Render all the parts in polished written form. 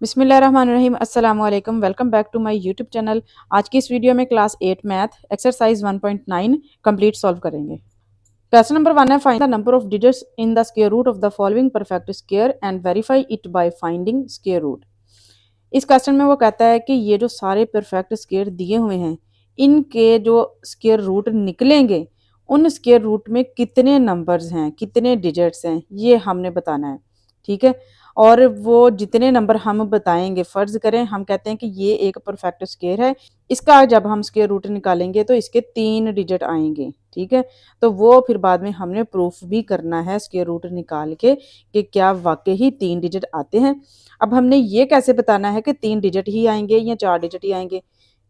बिस्मिल्लाहिर्रहमानिर्रहीम अस्सलाम वालेकुम। Welcome back to my YouTube channel. आज की इस वीडियो में class 8 math exercise 1.9 complete solve करेंगे। क्वेश्चन नंबर 1 है, find the number of digits in the square root of the following perfect square and verify it by finding square root. इस question में वो कहता है कि ये जो सारे परफेक्ट स्क्वायर दिए हुए हैं, इनके जो स्क्वायर रूट निकलेंगे, उन स्क्वायर रूट में कितने नंबर्स हैं, कितने डिजिट्स हैं, ये हमने बताना है। ठीक है। और वो जितने नंबर हम बताएंगे, फर्ज करें हम कहते हैं कि ये एक परफेक्ट स्क्वायर है, इसका जब हम स्क्वायर रूट निकालेंगे तो इसके 3 डिजिट आएंगे। ठीक है। तो वो फिर बाद में हमने प्रूफ भी करना है स्क्वायर रूट निकाल के कि क्या वाकई ही 3 डिजिट आते हैं। अब हमने ये कैसे बताना है कि 3 डिजिट ही आएंगे या 4 डिजिट ही आएंगे।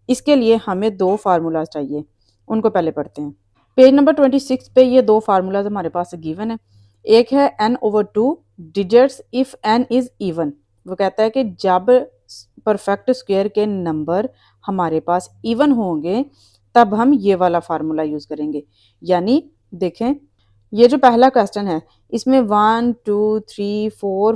इसके लिए हमें 2 फार्मूलाज चाहिए, उनको पहले पढ़ते हैं। पेज नंबर 26 पे ये 2 फार्मूलाज हमारे पास गिवन है। एक है n/2 digits if n is even. वो कहता है कि जब परफेक्ट स्क्वायर के नंबर हमारे पास इवन होंगे तब हम ये वाला फार्मूला यूज करेंगे। यानी देखें, ये जो पहला क्वेश्चन है इसमें 1 2 3 4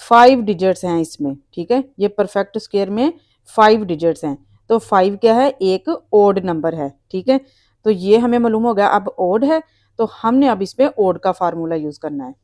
5 डिजिट्स हैं इसमें। ठीक है। ये परफेक्ट स्क्वायर में 5 डिजिट्स हैं। तो 5 क्या है, एक ओड नंबर है। ठीक है। तो ये हमें मालूम हो गया अब ओड है, तो हमने अब इसमें ओड का फार्मूला यूज करना है।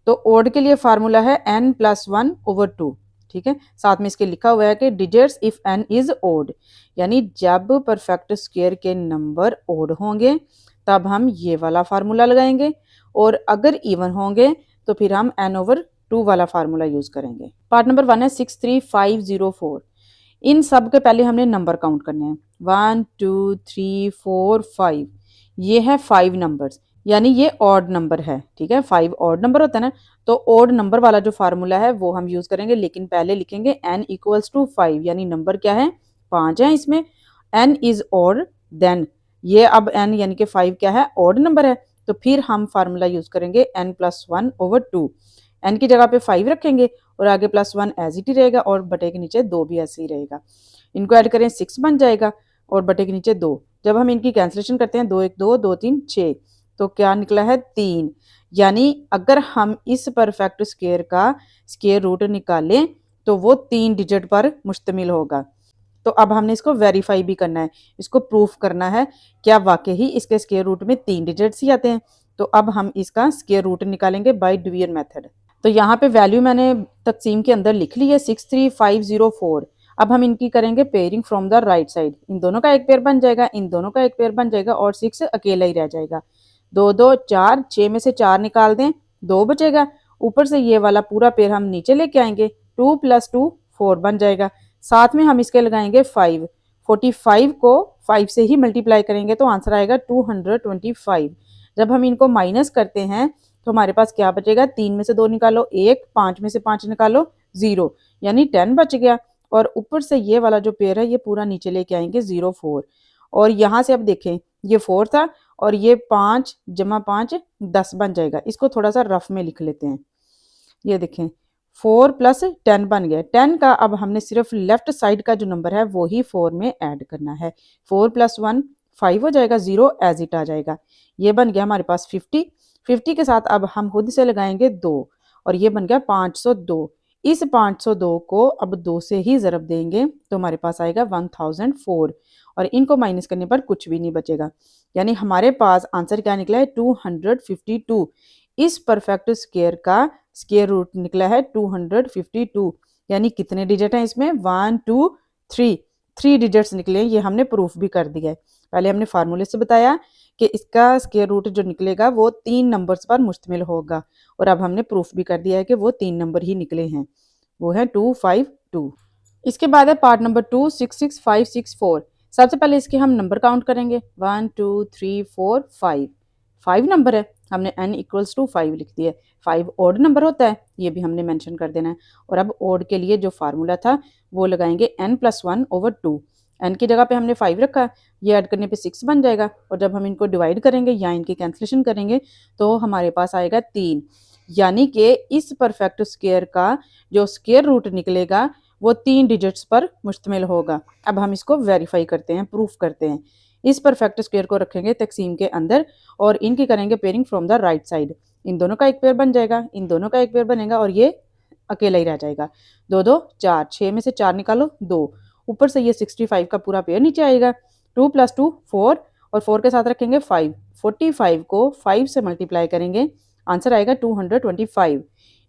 तो ओड के लिए फार्मूला है n+1/2। ठीक है। साथ में इसके लिखा हुआ है कि digits if n is odd, यानी जब परफेक्ट स्क्वायर के नंबर ओड होंगे तब हम ये वाला फार्मूला लगाएंगे, और अगर इवन होंगे तो फिर हम n/2 वाला फार्मूला यूज करेंगे। पार्ट नंबर 1 है 63504। इन सब के पहले हमने नंबर काउंट करने हैं। 1 2 3 4 5, ये है 5 नंबर्स, यानी ये ऑड नंबर है। ठीक है। 5 ऑड नंबर होता है ना, तो ऑड नंबर वाला जो फार्मूला है वो हम यूज करेंगे, लेकिन पहले लिखेंगे n=5, यानी नंबर क्या है, 5 है इसमें। n इज ऑड, देन ये अब n यानी कि 5 क्या है, ऑड नंबर है, तो फिर हम फार्मूला यूज करेंगे n+1/2। n की जगह पे 5 रखेंगे और आगे +1 एज इट ही रहेगा, और बटे के नीचे 2 भी ऐसे ही रहेगा। इनको ऐड करें 6 बन जाएगा, और बटे के नीचे 2। जब हम इनकी कैंसिलेशन करते हैं 2 1 2 2 3 6, तो क्या निकला है 3। यानी अगर हम इस परफेक्ट स्क्वायर का स्क्वायर रूट निकालें तो वो 3 डिजिट पर मुश्तमिल होगा। तो अब हमने इसको वेरीफाई भी करना है, इसको प्रूफ करना है क्या वाकई ही इसके स्क्वायर रूट में 3 डिजिट्स ही आते हैं। तो अब हम इसका स्क्वायर रूट निकालेंगे बाय डिवीजन मेथड। तो यहाँ पे वैल्यू मैंने तकसीम के अंदर लिख ली है 63504। अब हम इनकी करेंगे pairing from the right side. इन दोनों का एक पेयर बन जाएगा, इन दोनों का एक पेयर बन जाएगा, और 6 अकेला ही रह जाएगा। 2 2 4, 6 में से 4 निकाल दें, 2 बचेगा। ऊपर से ये वाला पूरा पेयर हम नीचे लेके आएंगे, 2 + 2 4 बन जाएगा। साथ में हम इसके लगाएंगे 5। 45 को 5 से ही मल्टीप्लाई करेंगे तो आंसर आएगा 225। जब हम इनको माइनस करते हैं तो हमारे पास क्या बचेगा, 3 में से 2 निकालो 1, 5 में से 5 निकालो 0, यानी 10 बच गया। और ऊपर से ये वाला जो पेयर है ये पूरा नीचे लेके आएंगे 0 4। और यहाँ से अब देखें, ये 4 था और ये 5 + 5 10 बन जाएगा। इसको थोड़ा सा रफ में लिख लेते हैं। ये देखें 4 + 10 बन गया। 10 का अब हमने सिर्फ लेफ्ट साइड का जो नंबर है वो ही 4 में ऐड करना है। 4 + 1 5 हो जाएगा, 0 एज इट आ जाएगा। ये बन गया हमारे पास 50। 50 के साथ अब हम खुद से लगाएंगे 2, और ये बन गया 502। इस 502 को अब 2 से ही ज़रब देंगे तो हमारे पास आएगा 1004, और इनको माइनस करने पर कुछ भी नहीं बचेगा। यानी हमारे पास आंसर क्या निकला है, 252। इस परफेक्ट स्क्वायर का स्क्वायर रूट निकला है 252। यानी कितने डिजिट हैं इसमें, 1 2 3, 3 डिजिट्स निकले। ये हमने प्रूफ भी कर दिया है। पहले हमने फार्मूले से बताया कि इसका स्क्वायर रूट जो निकलेगा वो 3 नंबर्स पर मुश्तमिल होगा, और अब हमने प्रूफ भी कर दिया है कि वो 3 नंबर ही निकले हैं, वो है 252। इसके बाद है पार्ट नंबर 2 66564। सबसे पहले इसके हम नंबर काउंट करेंगे, 1 2 3 4 5। 5 नंबर है, हमने n=5 लिख दिया। 5 ऑड नंबर होता है, ये भी हमने मेंशन कर देना है। और अब ऑड के लिए जो फार्मूला था वो लगाएंगे n+1/2। n की जगह पे हमने 5 रखा, ये ऐड करने पे 6 बन जाएगा, और जब हम इनको डिवाइड करेंगे या इनकी कैंसलेशन करेंगे तो हमारे पास आएगा 3। यानी कि इस परफेक्ट स्क्वायर का जो स्क्वायर रूट निकलेगा वो 3 डिजिट्स पर मुश्तमिल होगा। अब हम इसको वेरीफाई करते हैं, प्रूफ करते हैं। इस परफेक्ट स्क्वायर को रखेंगे तकसीम के अंदर और इनकी करेंगे pairing from the right side. इन दोनों का एक पेयर बन जाएगा, इन दोनों का एक पेयर बनेगा, और ये अकेला ही रह जाएगा। 2 2 4, 6 में से 4 निकालो 2, ऊपर से ये 65 का पूरा पेयर नीचे आएगा। 2 + 2 4 और 4 के साथ रखेंगे 5। 45 को 5 से मल्टीप्लाई करेंगे, आंसर आएगा 225।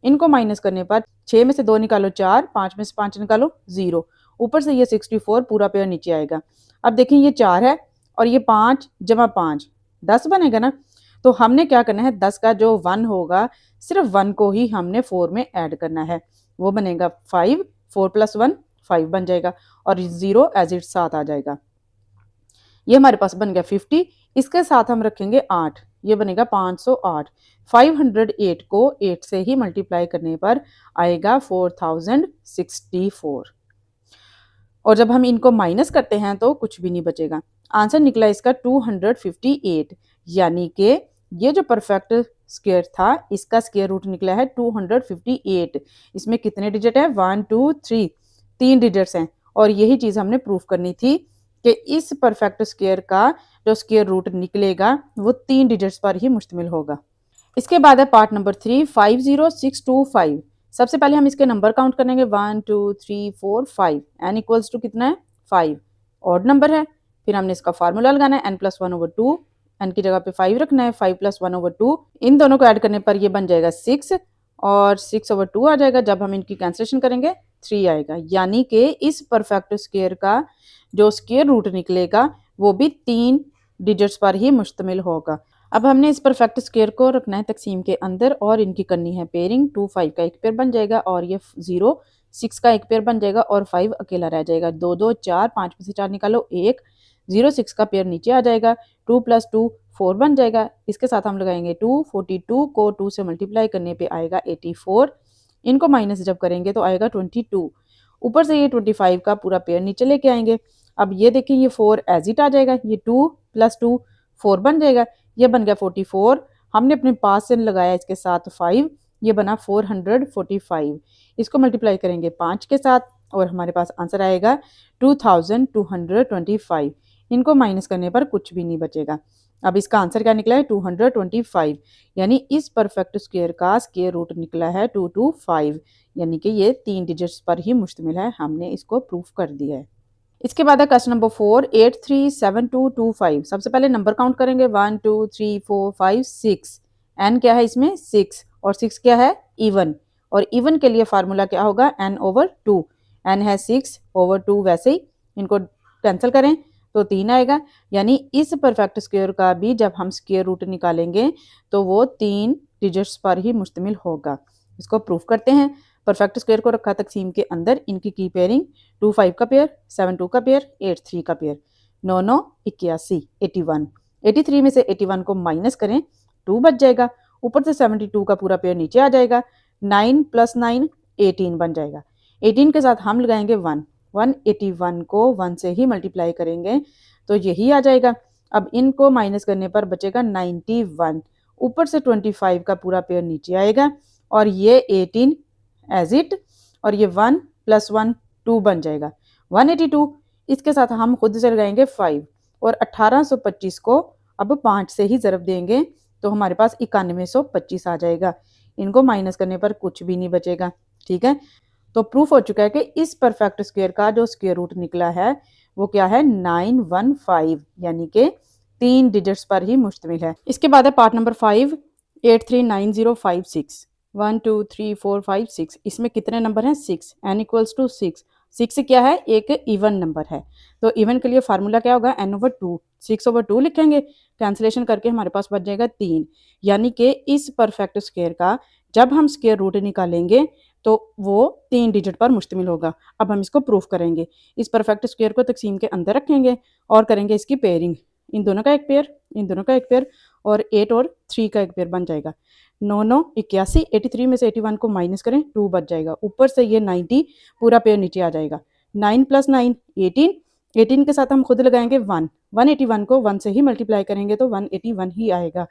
इनको माइनस करने पर 6 में से 2 निकालो 4, 5 में से 5 निकालो 0, ऊपर से ये 64 पूरा पेयर नीचे आएगा। अब देखें ये 4 है और ये 5 जमा 5 10 बनेगा ना। तो हमने क्या करना है, 10 का जो 1 होगा सिर्फ 1 को ही हमने 4 में ऐड करना है, वो बनेगा 5। 4 + 1 5 बन जाएगा और 0 एज इट साथ आ जाएगा। ये हमारे पास बन गया 50। इसके साथ हम रखेंगे 8, ये बनेगा 508। 508 को 8 से ही मल्टीप्लाई करने पर आएगा 4064। और जब हम इनको माइनस करते हैं तो कुछ भी नहीं बचेगा। आंसर निकला इसका 258, यानी कि ये जो परफेक्ट स्क्वायर था इसका स्क्वायर रूट निकला है 258। इसमें कितने डिजिट है, 1 2 3, 3 डिजिट्स हैं। और यही चीज़ हमने प्रूफ करनी थी कि इस परफेक्ट स्क्वायर का जो स्क्वायर रूट निकलेगा वो 3 डिजिट्स पर ही मुश्तमिल होगा। इसके बाद है पार्ट नंबर 3, 50625। सबसे पहले हम इसके नंबर काउंट करेंगे 1 2 3 4 5। n इक्वल्स टू कितना है 5, ऑड नंबर है। फिर हमने इसका फार्मूला लगाना है n+1/2, n की जगह पे 5 रखना है, 5+1/2। इन दोनों को ऐड करने पर ये बन जाएगा 6 और 6/2 आ जाएगा। जब हम इनकी कैंसलेशन करेंगे 3 आएगा, यानी कि इस परफेक्ट स्क्वायर का जो स्क्वायर रूट निकलेगा वो भी 3 डिजिट्स पर ही मुश्तमिल होगा। अब हमने इस परफेक्ट स्क्वायर को रखना है तकसीम के अंदर और इनकी करनी है पेयरिंग। 2 5 का एक पेयर बन जाएगा और ये 0 6 का एक पेयर बन जाएगा और 5 अकेला रह जाएगा। 2 2 4, 5 में से 4 निकालो 1, 0 6 का पेयर नीचे आ जाएगा। 2 + 2 4 बन जाएगा। इसके साथ हम लगाएंगे 2। 42 को 2 से मल्टीप्लाई करने पे आएगा 84। इनको माइनस जब करेंगे तो आएगा 22। ऊपर से ये 25 का पूरा पेयर नीचे लेके आएंगे। अब ये देखिए ये 4 एज इट आ जाएगा। ये 2 + 2 4 बन जाएगा। ये बन गया 44। हमने अपने पास से लगाया इसके साथ 5, ये बना 445। इसको मल्टीप्लाई करेंगे 5 के साथ और हमारे पास आंसर आएगा 2225। इनको माइनस करने पर कुछ भी नहीं बचेगा। अब इसका आंसर क्या निकला है 225, यानी इस परफेक्ट स्क्वायर का स्क्वायर रूट निकला है 225, यानी कि ये 3 डिजिट्स पर ही मुश्तमिल है। हमने इसको प्रूफ कर दिया है। इसके बाद है क्वेश्चन नंबर 4, 837225। सबसे पहले नंबर काउंट करेंगे 1 2 3 4 5 6। n क्या है इसमें 6 और 6 क्या है इवन, और इवन के लिए फार्मूला क्या होगा n/2। n है 6/2, वैसे ही इनको कैंसिल करें तो 3 आएगा, यानी इस परफेक्ट स्क्वायर का भी जब हम स्क्वायर रूट निकालेंगे तो वो 3 डिजिट्स पर ही मुश्तमिल होगा। इसको प्रूफ करते हैं। परफेक्ट स्क्वायर को रखा तकसीम के अंदर, इनकी की पेयरिंग 2 5 का पेयर, 7 2 का पेयर, 8 3 का पेयर, 9 9 81 81। 83 में से 81 को माइनस करें 2 बच जाएगा। ऊपर से 72 का पूरा पेयर नीचे आ जाएगा। 9 + 9 18 बन जाएगा। 18 के साथ हम लगाएंगे 1। 181 को 1 से ही मल्टीप्लाई करेंगे तो यही आ जाएगा। अब इनको माइनस करने पर बचेगा 91। ऊपर से 25 का पूरा पेयर नीचे आएगा और ये 18 एज इट, और ये 1 + 1 2 बन जाएगा 182। इसके साथ हम खुद से लगाएंगे 5 और 1825 को अब 5 से ही ज़रब देंगे तो हमारे पास 9125 आ जाएगा। इनको माइनस करने पर कुछ भी नहीं बचेगा। ठीक है, तो प्रूफ हो चुका है कि इस परफेक्ट स्क्वायर का जो स्क्वायर रूट निकला है वो क्या है 915, यानी कि 3 डिजिट्स पर ही मुश्तमिल है। इसके बाद है पार्ट नंबर 5, 839056। 1 2 3 4 5 6। इसमें कितने नंबर हैं 6। n equals to 6। 6 क्या है एक इवन नंबर है, तो इवन के लिए फार्मूला क्या होगा n/2। 6/2 लिखेंगे, कैंसिलेशन करके हमारे पास बच जाएगा 3, यानी कि इस परफेक्ट स्क्वायर का जब हम स्क्वायर रूट निकालेंगे तो वो 3 डिजिट पर मुश्तमिल होगा। अब हम इसको प्रूफ करेंगे। इस परफेक्ट स्क्वायर को तकसीम के अंदर रखेंगे और करेंगे इसकी पेयरिंग। इन दोनों का एक पेयर, इन दोनों का एक पेयर, और 8 और 3 का एक पेयर बन जाएगा। 9 9 81। 83 में से 81 को माइनस करें 2 बच जाएगा। ऊपर से ये 90 पूरा पेयर नीचे आ जाएगा। 9 + 9 18। 18 के साथ हम खुद लगाएंगे 1। 181 को 1 से ही मल्टीप्लाई करेंगे तो 181 ही आएगा।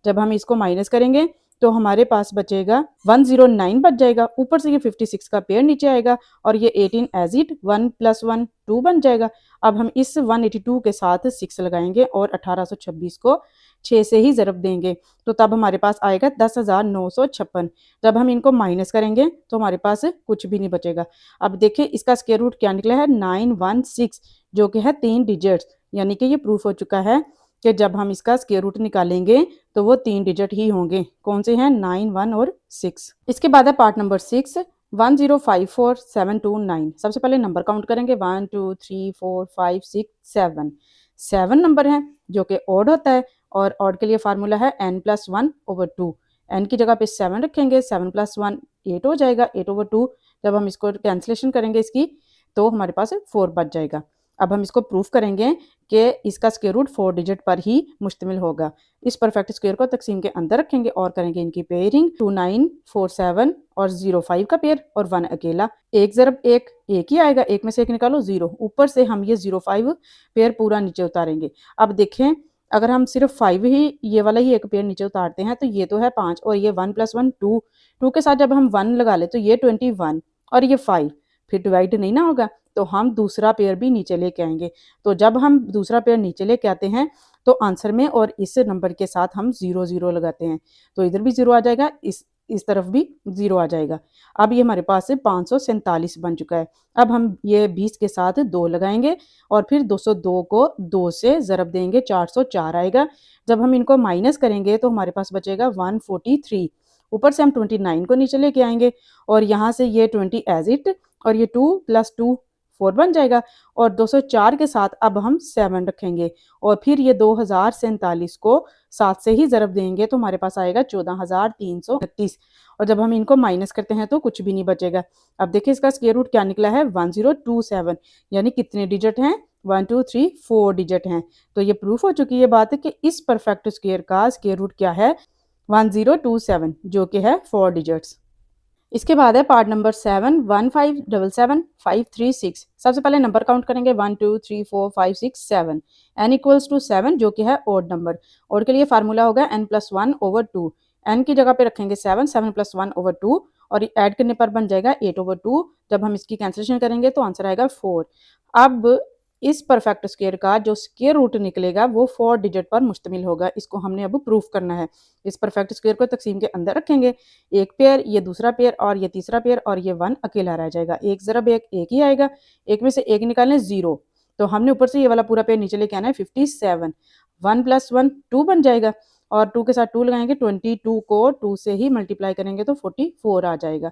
जब हम इसको माइनस करेंगे तो हमारे पास बचेगा 109 बच जाएगा। ऊपर से ये 56 का पेयर नीचे आएगा और ये 18 एज इट 1 + 1 2 बन जाएगा। अब हम इस 182 के साथ 6 लगाएंगे और 1826 को 6 से ही ज़रब देंगे, तो तब हमारे पास आएगा 10,956। जब हम इनको माइनस करेंगे तो हमारे पास कुछ भी नहीं बचेगा। अब देखिए इसका स्क्वायर रूट क्या निकला है, 916, जो कि है 3 डिजिट्स, यानी कि ये प्रूफ हो चुका है कि जब हम इसका स्क्वायर रूट निकालेंगे तो वो 3 डिजिट ही होंगे। कौन से हैं, 9, 1 और 6। इसके बाद है पार्ट नंबर 6, 1054729। सबसे पहले नंबर काउंट करेंगे, 1 2 3 4 5 6 7। 7 नंबर है जो कि ऑड होता है और ऑड के लिए फार्मूला है n+1/2। n की जगह पे 7 रखेंगे, 7 + 1 8 हो जाएगा, 8/2। जब हम इसको कैंसिलेशन करेंगे इसकी तो हमारे पास 4 बच जाएगा। अब हम इसको प्रूफ करेंगे कि इसका स्क्वायर रूट 4 डिजिट पर ही मुश्तमिल होगा। इस परफेक्ट स्क्वायर को तकसीम के अंदर रखेंगे और करेंगे इनकी पेयरिंग, 2 9 4 7 और 0 5 का पेयर और 1 अकेला। एक ज़रब एक ही आएगा, एक में से एक निकालो 0। ऊपर से हम ये 0 5 पेयर पूरा नीचे उतारेंगे। अब देखें अगर हम सिर्फ 5 ही ये वाला ही एक पेयर नीचे उतारते हैं तो ये तो है 5 और ये 1 + 1 2। 2 के साथ जब हम 1 लगा ले तो ये 21 और ये 5, फिर डिवाइड नहीं ना होगा, तो हम दूसरा पेयर भी नीचे लेके आएंगे। तो जब हम दूसरा पेयर नीचे लेके आते हैं तो आंसर में और इस नंबर के साथ हम 0 0 लगाते हैं, तो इधर भी 0 आ जाएगा, इस तरफ भी 0 आ जाएगा। अब ये हमारे पास 547 बन चुका है। अब हम ये 20 के साथ 2 लगाएंगे और फिर 202 को 2 से ज़रब देंगे, 404 आएगा। जब हम इनको माइनस करेंगे तो हमारे पास बचेगा 143। ऊपर से हम 29 को नीचे लेके आएंगे और यहाँ से ये 20 एज इट और ये 2 + 2 4 बन जाएगा और 204 के साथ अब हम 7 रखेंगे और फिर ये 2047 को 7 से ही ज़रब देंगे तो हमारे पास आएगा 14,329 और जब हम इनको माइनस करते हैं तो कुछ भी नहीं बचेगा। अब देखिए इसका स्क्वायर रूट क्या निकला है, 1027, यानी कितने डिजिट हैं, 1 2 3 4 डिजिट हैं। तो ये प्रूफ हो चुकी है बात है कि इस परफेक्ट स्क्वायर का स्क्वायर रूट क्या है, 1027, जो कि है 4 डिजिट्स। इसके बाद है पार्ट नंबर 7, 1577536। सबसे पहले नंबर काउंट करेंगे, 1 2 3 4 5 6 7। n = 7 जो कि है ओड नंबर। ओड के लिए फार्मूला होगा n+1/2। n की जगह पे रखेंगे 7, 7 + 1/2 और ऐड करने पर बन जाएगा 8/2। जब हम इसकी कैंसिलेशन करेंगे तो आंसर आएगा 4। अब इस परफेक्ट स्क्वायर का जो स्क्वायर रूट निकलेगा वो 4 डिजिट पर मुश्तमिल होगा। इसको हमने अब प्रूफ करना है। इस परफेक्ट स्क्वायर को तकसीम के अंदर रखेंगे, एक पेयर, ये दूसरा पेयर और ये तीसरा पेयर और ये 1 अकेला रह जाएगा। एक ज़रब एक ही आएगा, एक में से एक निकालें 0, तो हमने ऊपर से ये वाला पूरा पेयर नीचे लेके आना है, 57। 1 + 1 2 बन जाएगा और 2 के साथ 2 लगाएंगे, 22 को 2 से ही मल्टीप्लाई करेंगे तो 44 आ जाएगा।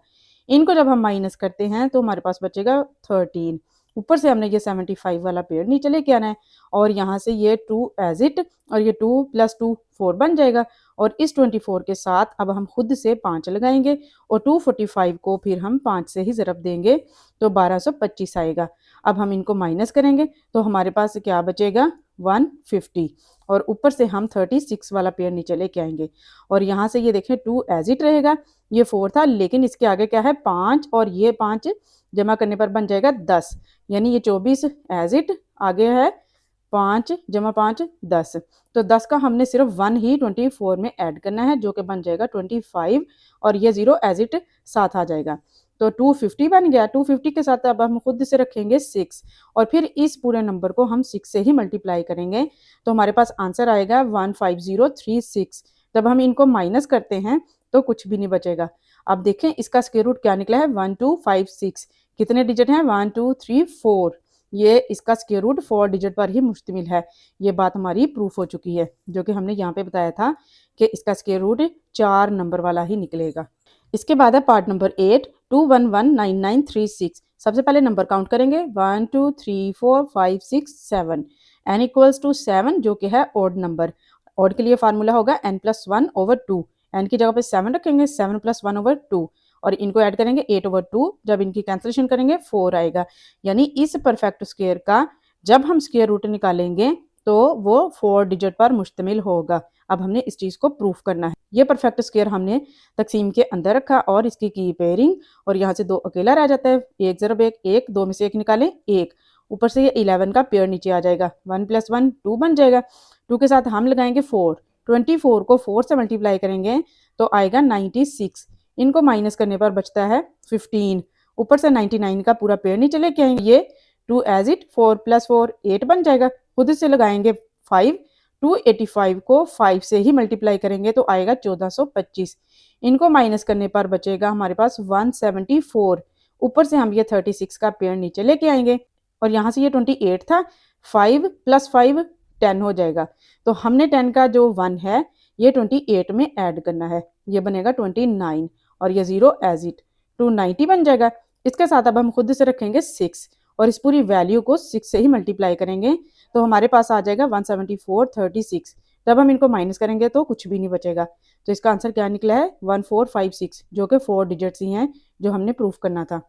इनको जब हम माइनस करते हैं तो हमारे पास बचेगा 13। ऊपर से हमने ये 75 वाला पेयर नीचे लेके आना है और यहाँ से ये 2 एज इट और ये 2 + 2 4 बन जाएगा और इस 24 के साथ अब हम खुद से 5 लगाएंगे और 245 को फिर हम 5 से ही ज़रब देंगे तो 1225 आएगा। अब हम इनको माइनस करेंगे तो हमारे पास क्या बचेगा, 150 और ऊपर से हम 36 वाला पेयर नीचे लेके आएंगे और यहाँ से ये देखें 2 एज इट रहेगा, ये 4 था लेकिन इसके आगे क्या है 5 और ये 5 जमा करने पर बन जाएगा 10, यानी ये 24 एज इट, आगे है 5 + 5 10, तो 10 का हमने सिर्फ 1 ही 24 में ऐड करना है जो कि बन जाएगा 25 और ये 0 एज इट साथ आ जाएगा, तो 250 बन गया। 250 के साथ अब हम खुद से रखेंगे 6 और फिर इस पूरे नंबर को हम 6 से ही मल्टीप्लाई करेंगे तो हमारे पास आंसर आएगा 15036। जब हम इनको माइनस करते हैं तो कुछ भी नहीं बचेगा। अब देखें इसका स्क्वायर रूट क्या निकला है, 1256। कितने डिजिट हैं, 1 2 3 4। ये इसका स्क्वायर रूट 4 डिजिट पर ही मुश्तमिल है। ये बात हमारी प्रूफ हो चुकी है, जो कि हमने यहाँ पे बताया था कि इसका स्क्वायर रूट 4 नंबर वाला ही निकलेगा। इसके बाद है पार्ट नंबर 8, 2119936। सबसे पहले नंबर काउंट करेंगे, 1 2 3 4 5 6 7। n = 7 जो कि है ओड नंबर। ओड के लिए फार्मूला होगा n+1/2। n की जगह पे 7 रखेंगे, 7 + 1/2 और इनको ऐड करेंगे 8/2। जब इनकी कैंसिलेशन करेंगे 4 आएगा, यानी इस परफेक्ट स्क्वायर का जब हम स्क्वायर रूट निकालेंगे तो वो 4 डिजिट पर मुश्तमिल होगा। अब हमने इस चीज़ को प्रूफ करना है। ये परफेक्ट स्क्वायर हमने तकसीम के अंदर रखा और इसकी की पेयरिंग और यहाँ से 2 अकेला रह जाता है, एक ज़रब एक, 2 में से एक निकालें 1, ऊपर से ये 11 का पेयर नीचे आ जाएगा, 1 + 1 2 बन जाएगा। 2 के साथ हम लगाएंगे 4, 24 को 4 से मल्टीप्लाई करेंगे तो आएगा 96। इनको माइनस करने पर बचता है 15। ऊपर से 99 का पूरा पेयर नीचे लेके आएंगे, ये 2 एज इट, 4 + 4 8 बन जाएगा। खुद से लगाएंगे 5, 285 को 5 से ही मल्टीप्लाई करेंगे तो आएगा 1425। इनको माइनस करने पर बचेगा हमारे पास 174। ऊपर से हम ये 36 का पेयर नीचे लेके आएंगे और यहाँ से ये 28 था, 5 + 5 10 हो जाएगा। तो हमने 10 का जो 1 है ये 28 में ऐड करना है, ये बनेगा 29 और ये 0 एज इट, 290 बन जाएगा। इसके साथ अब हम खुद से रखेंगे 6 और इस पूरी वैल्यू को 6 से ही मल्टीप्लाई करेंगे तो हमारे पास आ जाएगा 174 36। जब हम इनको माइनस करेंगे तो कुछ भी नहीं बचेगा। तो इसका आंसर क्या निकला है 1456, जो कि 4 डिजिट्स ही हैं जो हमने प्रूफ करना था।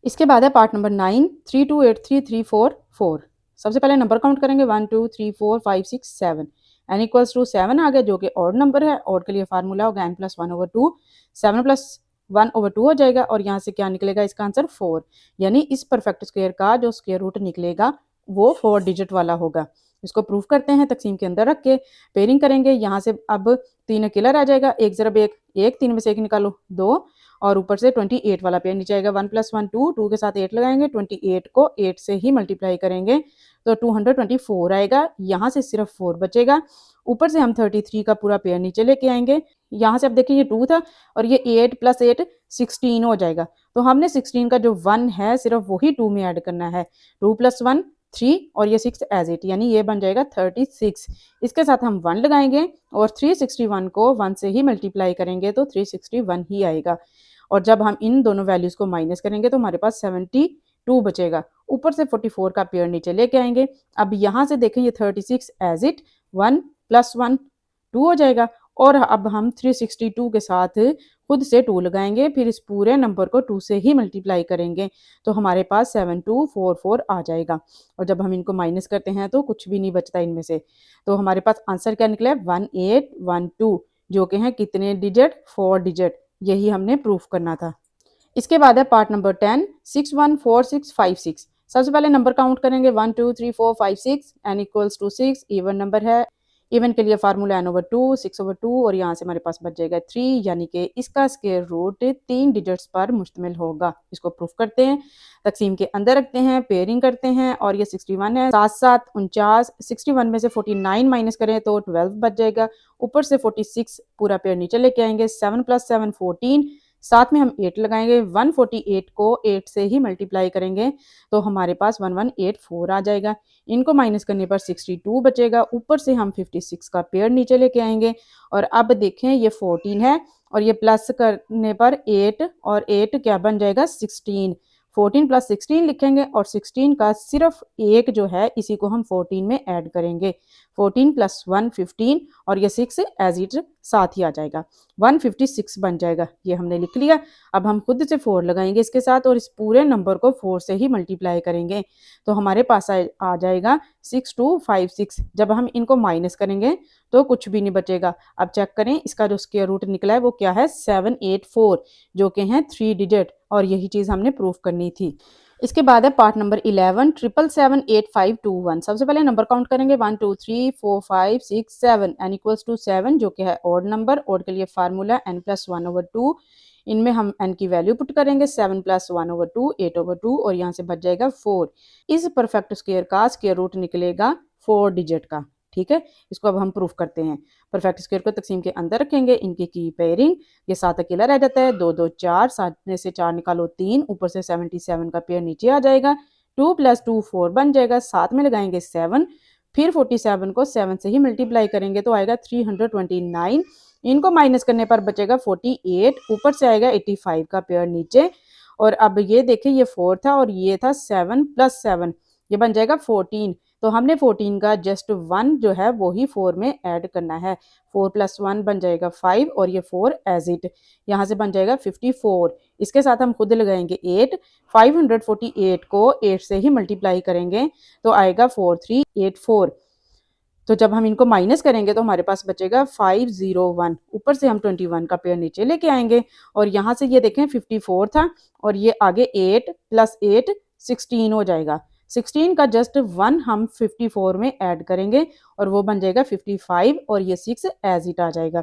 इसके बाद है पार्ट नंबर 9, 328334 सबसे पहले नंबर काउंट करेंगे 1 2 3 4 5 6 7 n इक्वल्स टू 7 आ गया जो कि ऑड नंबर है। ऑड के लिए फार्मूला होगा n + 1/2, 7 + 1/2 हो जाएगा और यहाँ से क्या निकलेगा इसका आंसर 4। यानी इस परफेक्ट स्क्वायर का जो स्क्वायर रूट निकलेगा वो 4 डिजिट वाला होगा। इसको प्रूफ करते हैं, तकसीम के अंदर रख के पेयरिंग करेंगे। यहाँ से अब 3 अकेला रह जाएगा, 1 ज़रब 1 1, 3 में से 1 निकालो 2 और ऊपर से 28 वाला पेयर नीचे आएगा। 1 + 1 2, 2 के साथ 8 लगाएंगे, 28 को 8 से ही मल्टीप्लाई करेंगे तो 224 आएगा। यहाँ से सिर्फ 4 बचेगा। ऊपर से हम 33 का पूरा पेयर नीचे लेके आएंगे। यहाँ से अब देखिए ये 2 था और ये 8 + 8 16 हो जाएगा। तो हमने 16 का जो 1 है सिर्फ वही 2 में ऐड करना है। 2 + 1 3 और ये 6 एज इट, यानी ये बन जाएगा 36। इसके साथ हम 1 लगाएंगे और 361 को 1 से ही मल्टीप्लाई करेंगे तो 361 ही आएगा। और जब हम इन दोनों वैल्यूज़ को माइनस करेंगे तो हमारे पास 72 बचेगा। ऊपर से 44 का पेयर नीचे लेके आएंगे। अब यहाँ से देखें ये 36 एज इट, 1 + 1 2 हो जाएगा और अब हम 362 के साथ खुद से 2 लगाएंगे, फिर इस पूरे नंबर को 2 से ही मल्टीप्लाई करेंगे तो हमारे पास 7244 आ जाएगा। और जब हम इनको माइनस करते हैं तो कुछ भी नहीं बचता इनमें से। तो हमारे पास आंसर क्या निकला है 1812, जो कि हैं कितने डिजिट 4 डिजिट। यही हमने प्रूफ करना था। इसके बाद है पार्ट नंबर 10, 6 1 4 6 5 6। सबसे पहले नंबर काउंट करेंगे 1 2 3 4 5 6, n equals to 6, even number है। इवन के लिए फार्मूला n/2 6/2 और यहाँ से हमारे पास बच जाएगा 3, यानी कि इसका स्क्वायर रूट 3 डिजिट्स पर मुश्तमिल होगा। इसको प्रूफ करते हैं, तकसीम के अंदर रखते हैं, पेयरिंग करते हैं और ये 61 है, 7 7 49, 61 में से 49 माइनस करें तो 12 बच जाएगा। ऊपर से 46 पूरा पेयर नीचे लेके आएंगे, 7 + 7 14, साथ में हम 8 लगाएंगे, 148 को 8 से ही मल्टीप्लाई करेंगे तो हमारे पास 1184 आ जाएगा। इनको माइनस करने पर 62 बचेगा। ऊपर से हम 56 का पेयर नीचे लेके आएंगे और अब देखें ये 14 है और ये प्लस करने पर 8 और 8 क्या बन जाएगा 16। 14 + 16 लिखेंगे और 16 का सिर्फ एक जो है इसी को हम 14 में ऐड करेंगे। 14 + 1 15 और ये 6 एज इट साथ ही आ जाएगा, 156 बन जाएगा। ये हमने लिख लिया। अब हम खुद से 4 लगाएंगे इसके साथ और इस पूरे नंबर को 4 से ही मल्टीप्लाई करेंगे तो हमारे पास आ जाएगा 6256। जब हम इनको माइनस करेंगे तो कुछ भी नहीं बचेगा। अब चेक करें इसका जो स्क्वायर रूट निकला है वो क्या है 784, जो कि हैं 3 डिजिट और यही चीज़ हमने प्रूफ करनी थी। इसके बाद है पार्ट नंबर 11, 7778521। सबसे पहले नंबर काउंट करेंगे 1 2 3 4 5 6 7, n इक्वल्स टू 7, जो कि है ऑड नंबर। ऑड के लिए फार्मूला n + 1/2। इनमें हम n की वैल्यू पुट करेंगे, 7 + 1/2 8/2 और यहाँ से बच जाएगा 4। इस परफेक्ट स्क्वायर का स्क्वायर रूट निकलेगा 4 डिजिट का। ठीक है, इसको अब हम प्रूफ करते हैं। परफेक्ट स्क्वायर को तकसीम के अंदर रखेंगे, इनकी की पेयरिंग, ये 7 अकेला रह जाता है, 2 2 4, 7 में से 4 निकालो 3, ऊपर से 77 का पेयर नीचे आ जाएगा, 2 + 2 4 बन जाएगा, साथ में लगाएंगे 7, फिर 47 को 7 से ही मल्टीप्लाई करेंगे तो आएगा 329। इनको माइनस करने पर बचेगा 48, ऊपर से आएगा 85 का पेयर नीचे। और अब ये देखें ये 4 था और ये था 7 + 7, ये बन जाएगा 14। तो हमने 14 का जस्ट 1 जो है वो ही 4 में ऐड करना है। 4 + 1 बन जाएगा 5 और ये 4 एज इट, यहाँ से बन जाएगा 54। इसके साथ हम खुद लगाएंगे 8, 548 को 8 से ही मल्टीप्लाई करेंगे तो आएगा 4384। तो जब हम इनको माइनस करेंगे तो हमारे पास बचेगा 501। ऊपर से हम 21 का पेयर नीचे लेके आएंगे और यहाँ से ये देखें 54 था और ये आगे 8 + 8 16 हो जाएगा। 16 का जस्ट 1 हम 54 में ऐड करेंगे और वो बन जाएगा 55 और ये 6 एज इट आ जाएगा।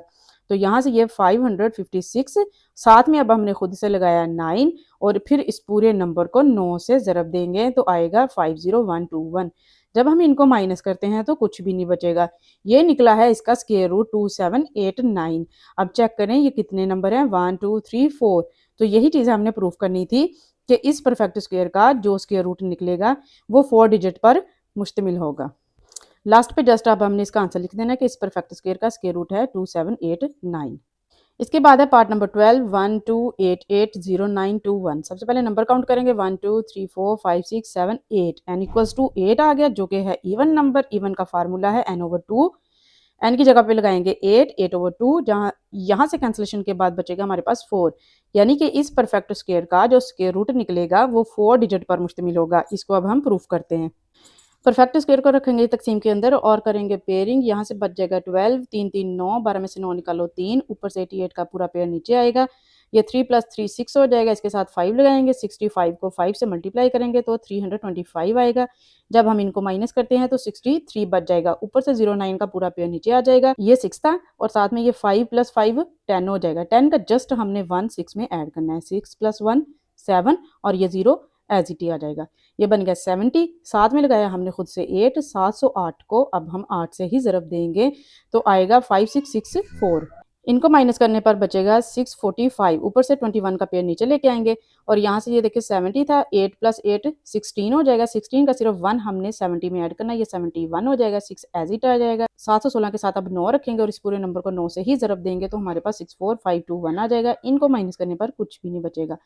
तो यहाँ से ये 556, साथ में अब हमने खुद से लगाया 9 और फिर इस पूरे नंबर को 9 से ज़रब देंगे तो आएगा 50121। जब हम इनको माइनस करते हैं तो कुछ भी नहीं बचेगा। ये निकला है इसका स्क्वायर रूट 2789। अब चेक करें ये कितने नंबर हैं, 1 2 3 4। तो यही चीज़ हमने प्रूफ करनी थी कि इस परफेक्ट स्क्वायर का जो स्क्वायर रूट निकलेगा वो 4 डिजिट पर मुश्तमिल होगा। लास्ट पे जस्ट अब हमने इसका आंसर लिख देना है कि इस परफेक्ट स्क्वायर का स्क्वायर रूट है 2789। इसके बाद है पार्ट नंबर 12, 12880921। सबसे पहले नंबर काउंट करेंगे 1 2 3 4 5 6 7 8। n इक्वल्स टू 8 आ गया जो कि है इवन नंबर। इवन का फार्मूला है n/2। n की जगह पे लगाएंगे 8, 8/2, जहाँ यहाँ से कैंसिलेशन के बाद बचेगा हमारे पास 4। यानी कि इस परफेक्ट स्क्वायर का जो स्क्वायर रूट निकलेगा वो 4 डिजिट पर मुश्तमिल होगा। इसको अब हम प्रूफ करते हैं। परफेक्ट स्क्वायर को रखेंगे तकसीम के अंदर और करेंगे पेयरिंग। यहाँ से बच जाएगा 12, 3 3 9, 12 में से 9 निकालो 3, ऊपर से 88 का पूरा पेयर नीचे आएगा। ये 3 + 3 6 हो जाएगा, इसके साथ 5 लगाएंगे। 65 को 5 से मल्टीप्लाई करेंगे तो 325 आएगा। जब हम इनको माइनस करते हैं तो 63 बच जाएगा, ऊपर से 09 का पूरा पेयर नीचे आ जाएगा। ये 6 था और साथ में ये 5 + 5 10 हो जाएगा। 10 का जस्ट हमने 1 6 में ऐड करना है। 6 + 1 7 और ये 0 एज इट ही आ जाएगा। ये बन गया 70। साथ में लगाया हमने खुद से 8। 708 को अब हम 8 से ही ज़रब देंगे तो आएगा 5664। इनको माइनस करने पर बचेगा 645। ऊपर से 21 का पेयर नीचे लेके आएंगे और यहाँ से ये देखिए 70 था, 8 + 8 16 हो जाएगा। 16 का सिर्फ 1 हमने 70 में ऐड करना है, ये 71 हो जाएगा। 6 एज इट आ जाएगा। 716 के साथ अब 9 रखेंगे और इस पूरे नंबर को 9 से ही ज़रब देंगे तो हमारे पास 64521 आ जाएगा। इनको माइनस करने पर कुछ भी नहीं बचेगा।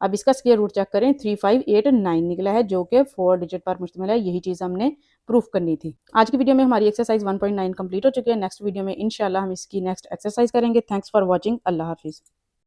अब इसका स्क्वायर रूट चेक करें, 3589 निकला है जो कि 4 डिजिट पर मुश्तमिल है। यही चीज़ हमने प्रूफ करनी थी। आज की वीडियो में हमारी एक्सरसाइज 1.9 कंप्लीट हो चुकी है। नेक्स्ट वीडियो में इंशाल्लाह हम इसकी नेक्स्ट एक्सरसाइज करेंगे। Thanks for watching. अल्लाह हाफिज़।